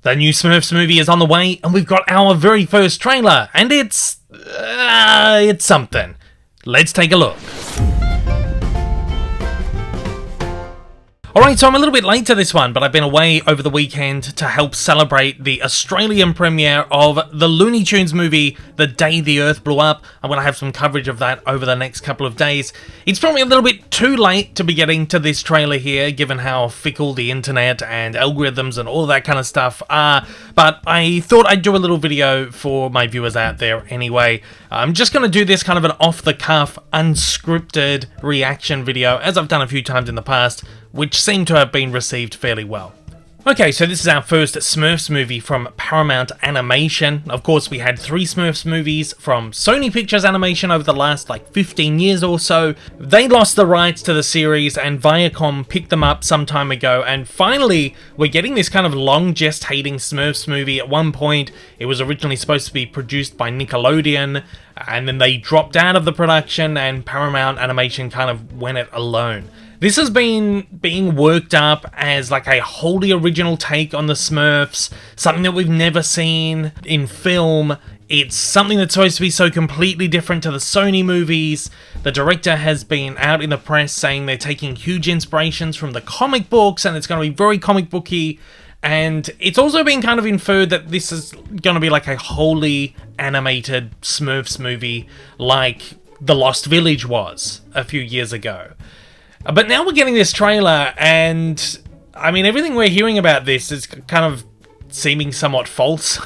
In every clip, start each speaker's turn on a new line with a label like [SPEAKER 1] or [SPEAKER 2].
[SPEAKER 1] The new Smurfs movie is on the way, and we've got our very first trailer, and it's something. Let's take a look. Alright, so I'm a little bit late to this one, but I've been away over the weekend to help celebrate the Australian premiere of the Looney Tunes movie, The Day the Earth Blew Up. I'm going to have some coverage of that over the next couple of days. It's probably a little bit too late to be getting to this trailer here, given how fickle the internet and algorithms and all that kind of stuff are, but I thought I'd do a little video for my viewers out there anyway. I'm just going to do this kind of an off-the-cuff, unscripted reaction video, as I've done a few times in the past, which seem to have been received fairly well. Okay, so this is our first Smurfs movie from Paramount Animation. Of course, we had 3 Smurfs movies from Sony Pictures Animation over the last 15 years or so. They lost the rights to the series and Viacom picked them up some time ago, and finally we're getting this kind of long gestating Smurfs movie. At one point it was originally supposed to be produced by Nickelodeon, and then they dropped out of the production and Paramount Animation kind of went it alone. This has been being worked up as a wholly original take on the Smurfs, something that we've never seen in film. It's something that's supposed to be so completely different to the Sony movies. The director has been out in the press saying they're taking huge inspirations from the comic books and it's going to be very comic booky. And it's also been kind of inferred that this is going to be a wholly animated Smurfs movie like The Lost Village was a few years ago. But now we're getting this trailer, and I mean, everything we're hearing about this is kind of seeming somewhat false.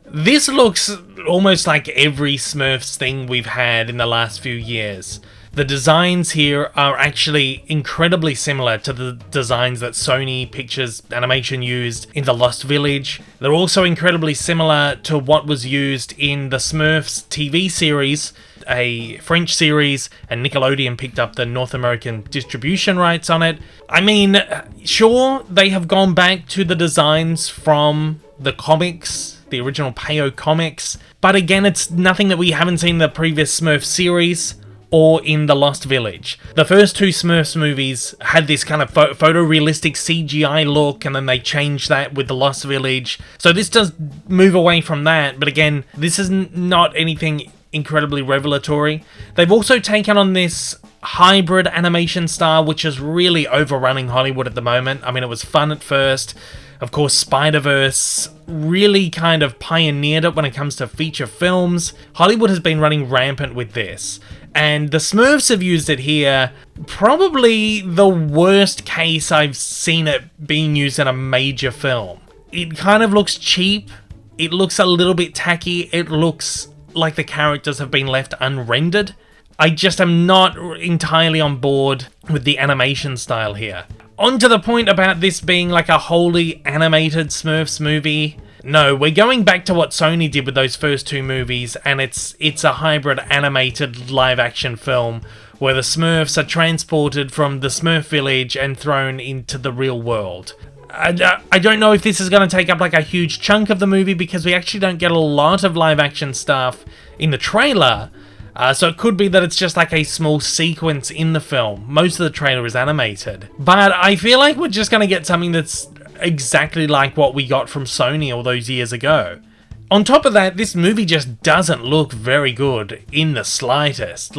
[SPEAKER 1] This looks almost like every Smurfs thing we've had in the last few years. The designs here are actually incredibly similar to the designs that Sony Pictures Animation used in The Lost Village. They're also incredibly similar to what was used in the Smurfs TV series, a French series, and Nickelodeon picked up the North American distribution rights on it. I mean, sure, they have gone back to the designs from the comics, the original Peyo comics, but again, it's nothing that we haven't seen in the previous Smurf series or in The Lost Village. The first 2 Smurfs movies had this kind of photorealistic CGI look, and then they changed that with The Lost Village. So this does move away from that, but again, this is not anything incredibly revelatory. They've also taken on this hybrid animation style, which is really overrunning Hollywood at the moment. I mean, it was fun at first. Of course, Spider-Verse really kind of pioneered it when it comes to feature films. Hollywood has been running rampant with this, and the Smurfs have used it here. Probably the worst case I've seen it being used in a major film. It kind of looks cheap. It looks a little bit tacky. It looks like the characters have been left unrendered. I just am not entirely on board with the animation style here. On to the point about this being a wholly animated Smurfs movie. No, we're going back to what Sony did with those first 2 movies, and it's a hybrid animated live-action film where the Smurfs are transported from the Smurf village and thrown into the real world. I don't know if this is going to take up a huge chunk of the movie, because we actually don't get a lot of live-action stuff in the trailer. So it could be that it's just a small sequence in the film. Most of the trailer is animated. But I feel like we're just going to get something that's exactly like what we got from Sony all those years ago. On top of that, this movie just doesn't look very good in the slightest.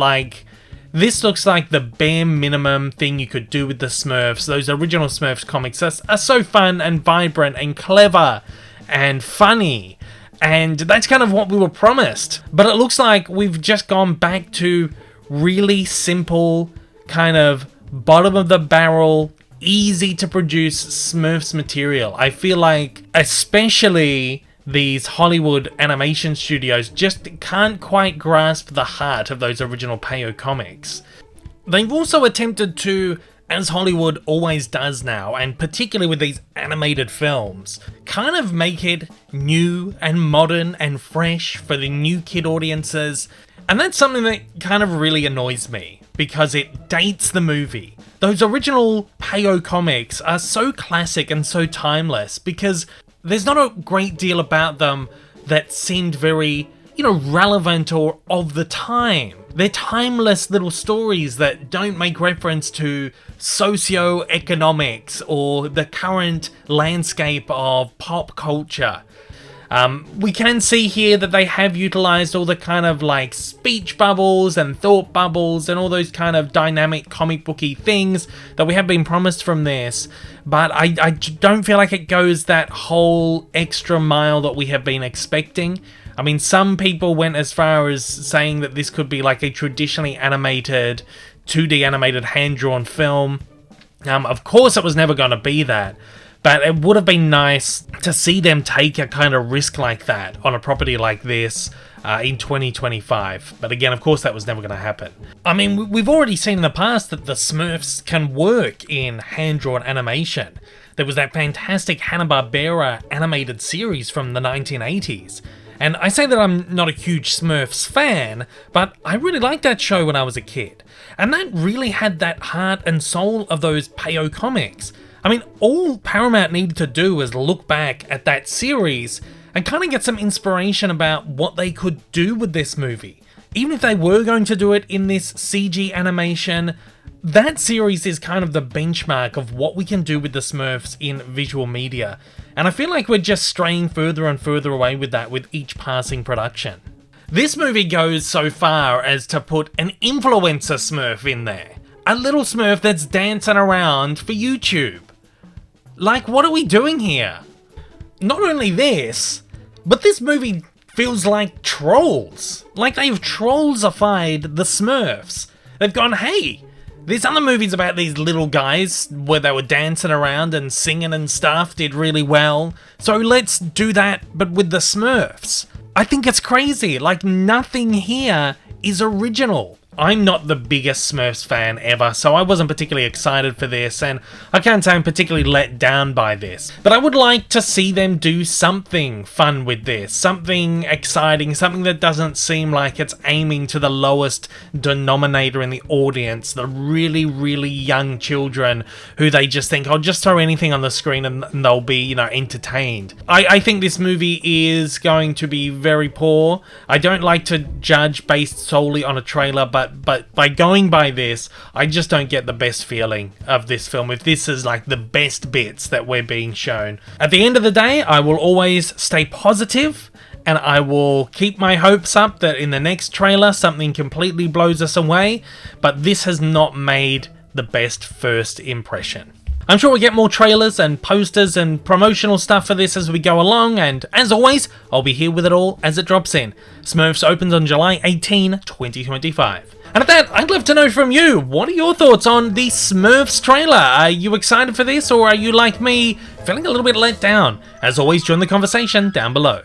[SPEAKER 1] This looks like the bare minimum thing you could do with the Smurfs. Those original Smurfs comics are so fun and vibrant and clever and funny. And that's kind of what we were promised. But it looks like we've just gone back to really simple, kind of bottom of the barrel, easy to produce Smurfs material. I feel like especially these Hollywood animation studios just can't quite grasp the heart of those original Peyo comics. They've also attempted to, as Hollywood always does now, and particularly with these animated films, kind of make it new and modern and fresh for the new kid audiences. And that's something that kind of really annoys me, because it dates the movie. Those original Peyo comics are so classic and so timeless, because there's not a great deal about them that seemed very relevant or of the time. They're timeless little stories that don't make reference to socio-economics or the current landscape of pop culture. We can see here that they have utilized all the kind of like speech bubbles and thought bubbles and all those kind of dynamic comic booky things that we have been promised from this, but I don't feel like it goes that whole extra mile that we have been expecting. I mean, some people went as far as saying that this could be like a traditionally animated, 2D animated hand-drawn film. Of course it was never going to be that. But it would have been nice to see them take a kind of risk like that on a property like this in 2025. But again, of course, that was never going to happen. I mean, we've already seen in the past that the Smurfs can work in hand-drawn animation. There was that fantastic Hanna-Barbera animated series from the 1980s. And I say that I'm not a huge Smurfs fan, but I really liked that show when I was a kid. And that really had that heart and soul of those Peyo comics. I mean, all Paramount needed to do was look back at that series and kind of get some inspiration about what they could do with this movie. Even if they were going to do it in this CG animation, that series is kind of the benchmark of what we can do with the Smurfs in visual media. And I feel like we're just straying further and further away with that with each passing production. This movie goes so far as to put an influencer Smurf in there. A little Smurf that's dancing around for YouTube. Like, what are we doing here? Not only this, but this movie feels like Trolls. Like they've Trollsified the Smurfs. They've gone, hey, there's other movies about these little guys where they were dancing around and singing and stuff, did really well. So let's do that, but with the Smurfs. I think it's crazy. Like, nothing here is original. I'm not the biggest Smurfs fan ever, so I wasn't particularly excited for this, and I can't say I'm particularly let down by this. But I would like to see them do something fun with this, something exciting, something that doesn't seem like it's aiming to the lowest denominator in the audience, the really, really young children who they just think, oh, just throw anything on the screen and they'll be, entertained. I think this movie is going to be very poor. I don't like to judge based solely on a trailer, but by going by this, I just don't get the best feeling of this film, if this is like the best bits that we're being shown. At the end of the day, I will always stay positive, and I will keep my hopes up that in the next trailer something completely blows us away, but this has not made the best first impression. I'm sure we'll get more trailers and posters and promotional stuff for this as we go along, and as always, I'll be here with it all as it drops in. Smurfs opens on July 18, 2025. And at that, I'd love to know from you, what are your thoughts on the Smurfs trailer? Are you excited for this, or are you like me, feeling a little bit let down? As always, join the conversation down below.